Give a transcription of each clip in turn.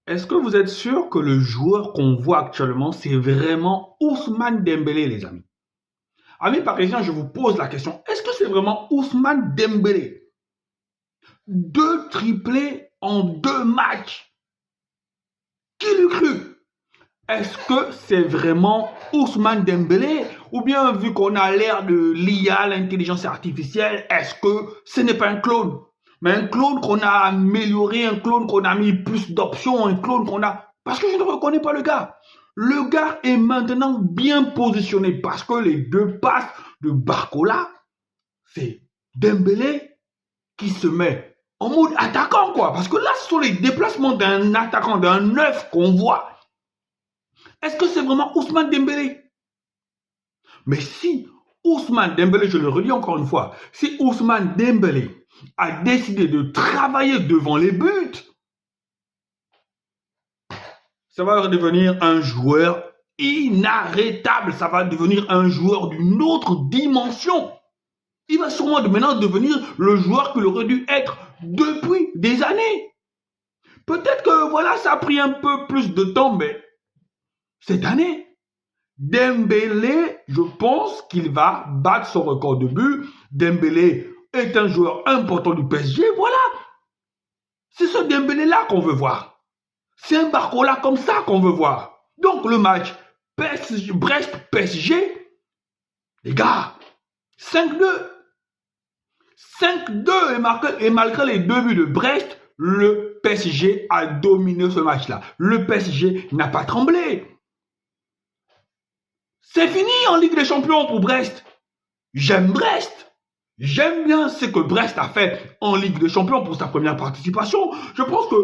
Est-ce que vous êtes sûr que le joueur qu'on voit actuellement, c'est vraiment Ousmane Dembélé, les amis? Amis parisiens, je vous pose la question. Est-ce que c'est vraiment Ousmane Dembélé? Deux triplés en 2 matchs. Qui l'eût cru? Est-ce que c'est vraiment Ousmane Dembélé? Ou bien, vu qu'on a l'air de l'IA, l'intelligence artificielle, est-ce que ce n'est pas un clone? Mais un clone qu'on a amélioré, un clone qu'on a mis plus d'options, un clone qu'on a... Parce que je ne reconnais pas le gars. Le gars est maintenant bien positionné parce que les deux passes de Barcola, c'est Dembélé qui se met en mode attaquant, quoi. Parce que là, ce sont les déplacements d'un attaquant, d'un neuf qu'on voit. Est-ce que c'est vraiment Ousmane Dembélé? Mais si Ousmane Dembélé, je le redis encore une fois, si Ousmane Dembélé a décidé de travailler devant les buts, ça va devenir un joueur inarrêtable, ça va devenir un joueur d'une autre dimension. Il va sûrement maintenant devenir le joueur qu'il aurait dû être depuis des années. Peut-être que voilà, ça a pris un peu plus de temps, mais cette année, Dembélé, je pense qu'il va battre son record de but. Dembélé est un joueur important du PSG, voilà. C'est ce Dembélé-là qu'on veut voir. C'est un Barcola comme ça qu'on veut voir. Donc le match Brest-PSG, les gars, 5-2. 5-2 et malgré les 2 buts de Brest, le PSG a dominé ce match-là. Le PSG n'a pas tremblé. C'est fini en Ligue des Champions pour Brest. J'aime Brest. J'aime bien ce que Brest a fait en Ligue des Champions pour sa première participation. Je pense que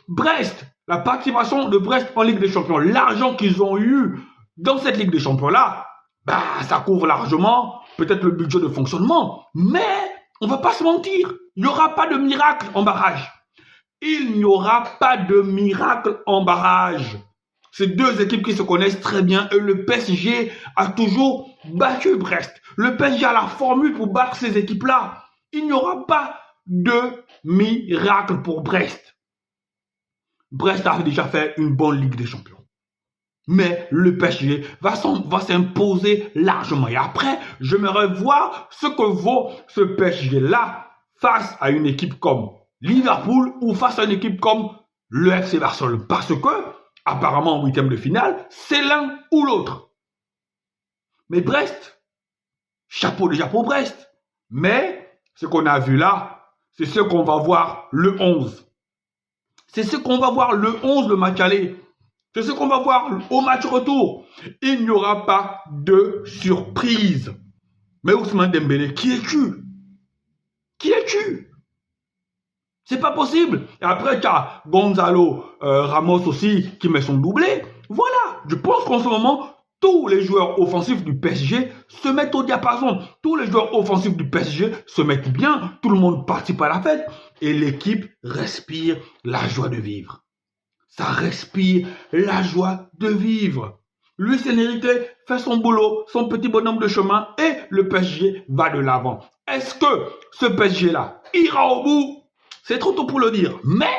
Brest, la participation de Brest en Ligue des Champions, l'argent qu'ils ont eu dans cette Ligue des Champions-là, bah, ça couvre largement peut-être le budget de fonctionnement. Mais on ne va pas se mentir, il n'y aura pas de miracle en barrage. Il n'y aura pas de miracle en barrage. C'est deux équipes qui se connaissent très bien et le PSG a toujours battu Brest. Le PSG a la formule pour battre ces équipes-là. Il n'y aura pas de miracle pour Brest. Brest a déjà fait une bonne Ligue des Champions. Mais le PSG va s'imposer largement. Et après, j'aimerais voir ce que vaut ce PSG-là face à une équipe comme Liverpool ou face à une équipe comme le FC Barcelone. Parce que, apparemment, en huitième de finale, c'est l'un ou l'autre. Mais Brest, chapeau déjà pour Brest. Mais ce qu'on a vu là, c'est ce qu'on va voir le 11. C'est ce qu'on va voir le 11, le match aller. C'est ce qu'on va voir au match retour. Il n'y aura pas de surprise. Mais Ousmane Dembélé, qui es-tu? Qui es-tu? C'est pas possible. Et après, tu as Gonzalo Ramos aussi qui met son doublé. Voilà. Je pense qu'en ce moment, tous les joueurs offensifs du PSG se mettent au diapason. Tous les joueurs offensifs du PSG se mettent bien. Tout le monde participe à la fête. Et l'équipe respire la joie de vivre. Ça respire la joie de vivre. Luis Enrique fait son boulot, son petit bonhomme de chemin et le PSG va de l'avant. Est-ce que ce PSG-là ira au bout? C'est trop tôt pour le dire. Mais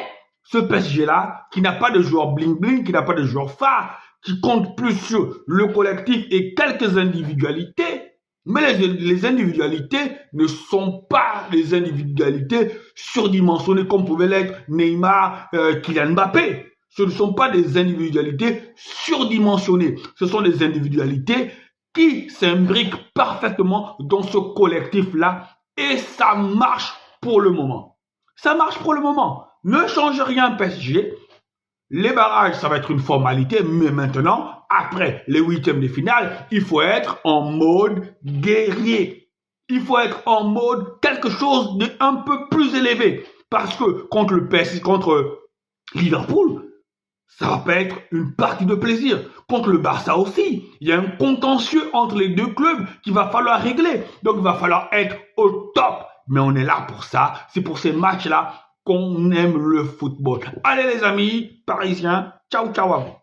ce PSG-là, qui n'a pas de joueur bling-bling, qui n'a pas de joueur phare, qui compte plus sur le collectif et quelques individualités, mais les individualités ne sont pas des individualités surdimensionnées comme pouvait l'être Neymar, Kylian Mbappé. Ce ne sont pas des individualités surdimensionnées. Ce sont des individualités qui s'imbriquent parfaitement dans ce collectif-là et ça marche pour le moment. Ça marche pour le moment. Ne change rien PSG. Les barrages, ça va être une formalité, mais maintenant, après les huitièmes de finale, il faut être en mode guerrier. Il faut être en mode quelque chose d'un peu plus élevé. Parce que contre le PSG, contre Liverpool, ça va pas être une partie de plaisir. Contre le Barça aussi, il y a un contentieux entre les deux clubs qu'il va falloir régler. Donc, il va falloir être au top. Mais on est là pour ça. C'est pour ces matchs-là qu'on aime le football. Allez les amis parisiens, ciao ciao à vous.